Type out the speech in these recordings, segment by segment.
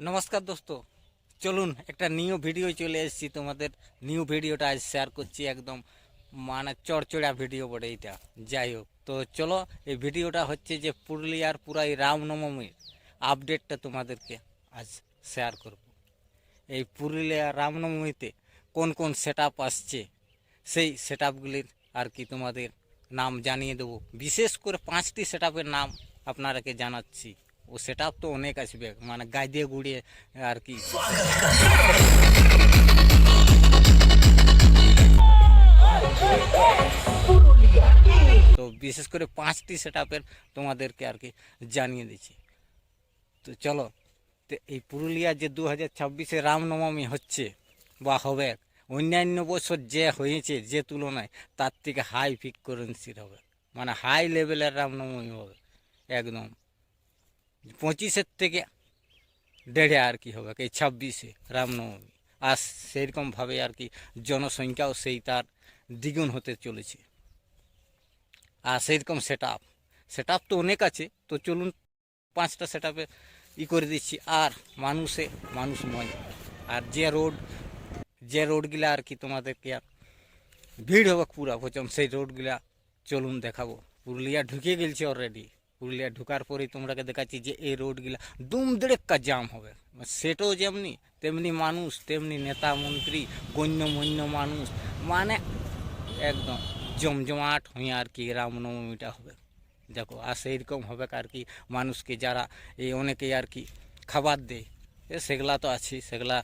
নমস্কার দোস্ত, চলুন একটা নিউ ভিডিও চলে এসেছি। তোমাদের নিউ ভিডিওটা আজ শেয়ার করছি। একদম মানে চড়চড়া ভিডিও বটে এইটা। যাই হোক, তো চলো এই ভিডিওটা হচ্ছে যে পুরুলিয়ার পুরাই রামনবমীর আপডেটটা তোমাদেরকে আজ শেয়ার করব। এই পুরুলিয়া রামনবমীতে কোন কোন সেট আপ আসছে সেই সেট আপগুলির আর কি তোমাদের নাম জানিয়ে দেবো। বিশেষ করে 5টি সেট আপের নাম আপনারাকে জানাচ্ছি। ও সেট আপ তো অনেক আসবে, মানে গাইদে গুড়িয়ে আর কি। তো বিশেষ করে 5টি সেট আপের তোমাদেরকে আর কি জানিয়ে দিচ্ছি। তো চলো, তো এই পুরুলিয়া যে 2026-এ রামনবমী হচ্ছে বা হবে, অন্যান্য বছর যে হয়েছে যে তুলনায় তার থেকে হাই ফ্রিকোয়েন্সির হবে, মানে হাই লেভেলের রামনবমী হবে। একদম 25-এর থেকে দেড়ে আর কি হবে এই 26-এ রামনবমী। আর সেইরকমভাবে আর কি জনসংখ্যাও সেই তার দ্বিগুণ হতে চলেছে। আর সেইরকম সেট আপ তো অনেক আছে। তো চলুন 5টা সেট আপে করে দিচ্ছি। আর মানুষময় আর যে রোডগুলা আর কি তোমাদেরকে আর ভিড় হবে পুরা প্রচম, সেই রোডগুলা চলুন দেখাবো। পুরুলিয়া ঢুকে গেছে অলরেডি। পুরুলিয়া ঢুকার পরেই তোমরাকে দেখাচ্ছি যে এই রোডগুলা দুম দেড়েক্কা জাম হবে। সেটাও যেমনি তেমনি মানুষ, তেমনি নেতা মন্ত্রী, গণ্যমান্য মানুষ, মানে একদম জমজমাট হয়ে আর কি রামনবমীটা হবে। দেখো, আর সেইরকম হবে আর কি মানুষকে যারা এই অনেকেই আর কি খাবার দেয়, সেগুলা তো আছে। সেগুলা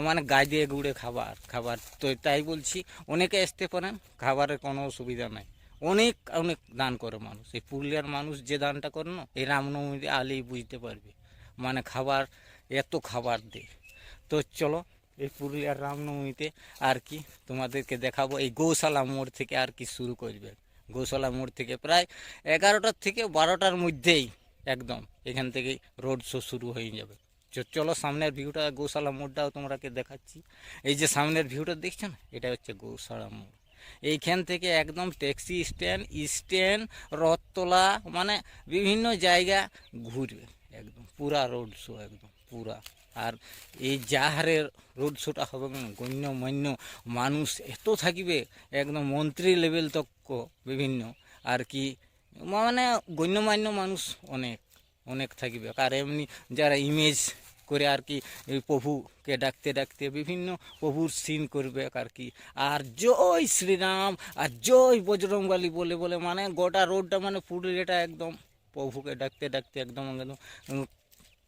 মানে গায়ে দিয়ে গুড়ে খাবার তো তাই বলছি, অনেকে আসতে পারেন, খাবারের কোনো অসুবিধা নাই। অনেক অনেক দান করে মানুষ। এই পুরুলিয়ার মানুষ যে দানটা করে না, এই রামনবমীতে আলেই বুঝতে পারবে। মানে খাবার, এত খাবার দেয়। তো চলো এই পুরুলিয়ার রামনবমীতে আর কি তোমাদেরকে দেখাবো। এই গৌশালা মোড় থেকে আর কি শুরু করবে। গৌশালা মোড় থেকে প্রায় 11টার থেকে 12টার মধ্যেই একদম এখান থেকেই রোড শো শুরু হয়ে যাবে। চলো সামনের ভিউটা, গৌশালা মোড়টাও তোমরাকে দেখাচ্ছি। এই যে সামনের ভিউটা দেখছো না, এটা হচ্ছে গৌশালা মোড়। এইখান থেকে একদম ট্যাক্সি স্ট্যান্ড, রথতলা, মানে বিভিন্ন জায়গা ঘুরবে। একদম পুরা রোড শো, একদম পুরা। আর এই যা হারে রোড শোটা হবে, গণ্যমান্য মানুষ এত থাকবে, একদম মন্ত্রী লেভেল তক বিভিন্ন আর কি, মানে গণ্যমান্য মানুষ অনেক অনেক থাকবে। আর এমনি যারা ইমেজ করে আর কি এই প্রভুকে ডাকতে ডাকতে বিভিন্ন প্রভুর সিন করবে আর কি। আর জয় শ্রীরাম আর জয় বজরংবলী বলে বলে মানে গোটা রোডটা, মানে পুরুলিয়াটা একদম প্রভুকে ডাকতে ডাকতে একদম একদম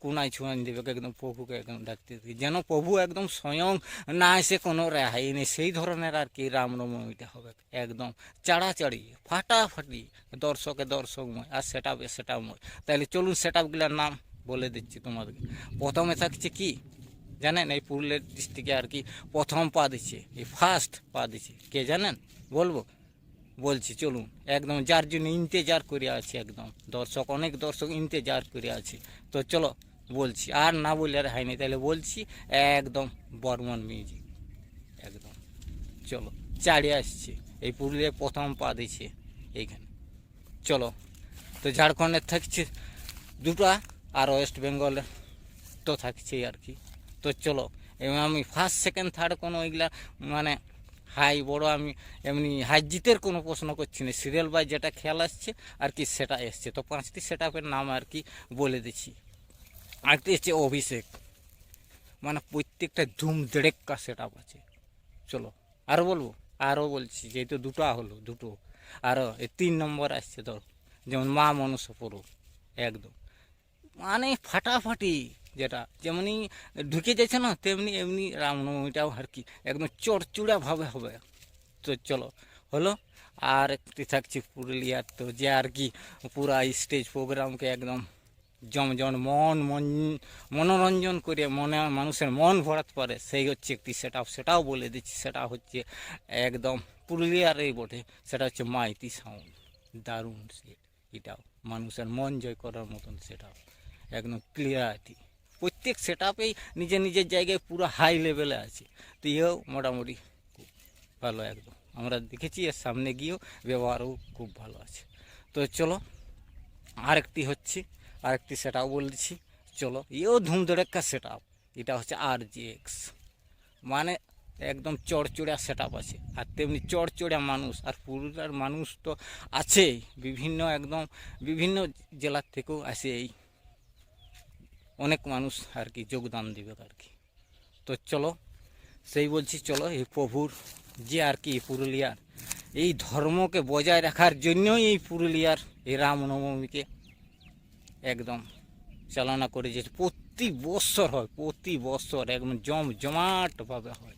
কোনায় ছুঁয়ান দেবে। একদম প্রভুকে একদম ডাকতে যেন প্রভু একদম স্বয়ং না এসে কোনো রেহাই নেই, সেই ধরনের আর কি রামনবমীটা হবে। একদম চাড়াচাড়ি ফাটাফাটি, দর্শকময়, আর সেটাপময়। তাহলে চলুন সেট আপগুলোর নাম বলে দিচ্ছি তোমাদেরকে। প্রথমে থাকছে কি জানেন, এই পুরুলিয়া ডিস্ট্রিক্টে আর কি প্রথম পা দিচ্ছে, এই ফার্স্ট পা দিচ্ছে কে জানেন? বলছি চলুন। একদম যার জন্য ইন্তেজার করে আছে, একদম অনেক দর্শক ইন্তেজার করে আছে। তো চলো বলছি, আর না বললে আর হয়নি, তাহলে বলছি একদম বর্মন মিউজিক। একদম চলো চাড়িয়ে আসছে, এই পুরুলিয়ায় প্রথম পা দিচ্ছে এইখানে। চলো, তো ঝাড়খণ্ডের থাকছে দুটা, আর ওয়েস্ট বেঙ্গলের তো থাকছেই আর কি। তো চলো, এবং আমি ফার্স্ট সেকেন্ড থার্ড কোনো ওইগুলা মানে হাই বড় আমি এমনি হাই জিতের কোনো প্রশ্ন করছি না, সিরিয়াল বাই যেটা খেয়াল আসছে আর কি সেটা এসছে। তো 5টি সেট আপের নাম আর কি বলে দিচ্ছি। আরেকটি হচ্ছে অভিষেক, মানে প্রত্যেকটা ধুম দেড়েক্কা সেট আপ আছে। চলো আরও বলবো, আরও বলছি, যেহেতু দুটো আরও এই 3 নম্বর আসছে ধর, যেমন মা মনসা, একদম মানে ফাটাফাটি, যেটা যেমনি ঢুকে যাচ্ছে না তেমনি এমনি রামনবমীটাও আর কি একদম চড়চুড়াভাবে হবে। তো চলো হলো। আর একটি থাকছে পুরুলিয়ার, তো যে আর কি পুরা স্টেজ প্রোগ্রামকে একদম জমজম মনোরঞ্জন করে মানুষের মন ভরাতে পারে, সেই হচ্ছে একটি সেটাও বলে দিচ্ছি। সেটা হচ্ছে একদম পুরুলিয়ার এই বটে, সেটা হচ্ছে মাইতি সাউন্ড। দারুণ সেট, এটাও মানুষের মন জয় করার মতন সেটাও, একদম ক্লিয়ারিটি। প্রত্যেক সেট আপেই নিজের নিজের জায়গায় পুরো হাই লেভেলে আছে। তো এও মোটামুটি খুব ভালো, একদম আমরা দেখেছি, এর সামনে গিয়েও ব্যবহারও খুব ভালো আছে। তো চলো আরেকটি সেট আপ বলছি। চলো, এও ধুমধড়াক্কা সেট আপ, এটা হচ্ছে RGX, মানে একদম চড়চড়া সেট আপ আছে, আর তেমনি চড়চড়া মানুষ, আর পুরুলিয়ার মানুষ তো আছেই, বিভিন্ন জেলার থেকেও আসে, এই অনেক মানুষ আর কি যোগদান দেবে আর কি। তো চলো, সেই বলছি, চলো এই প্রভুর যে আর কি পুরুলিয়ার এই ধর্মকে বজায় রাখার জন্যই এই পুরুলিয়ার এই রামনবমীকে একদম চালনা করে, যে প্রতি বছর হয়, প্রতি বছর একদম জমজমাটভাবে হয়।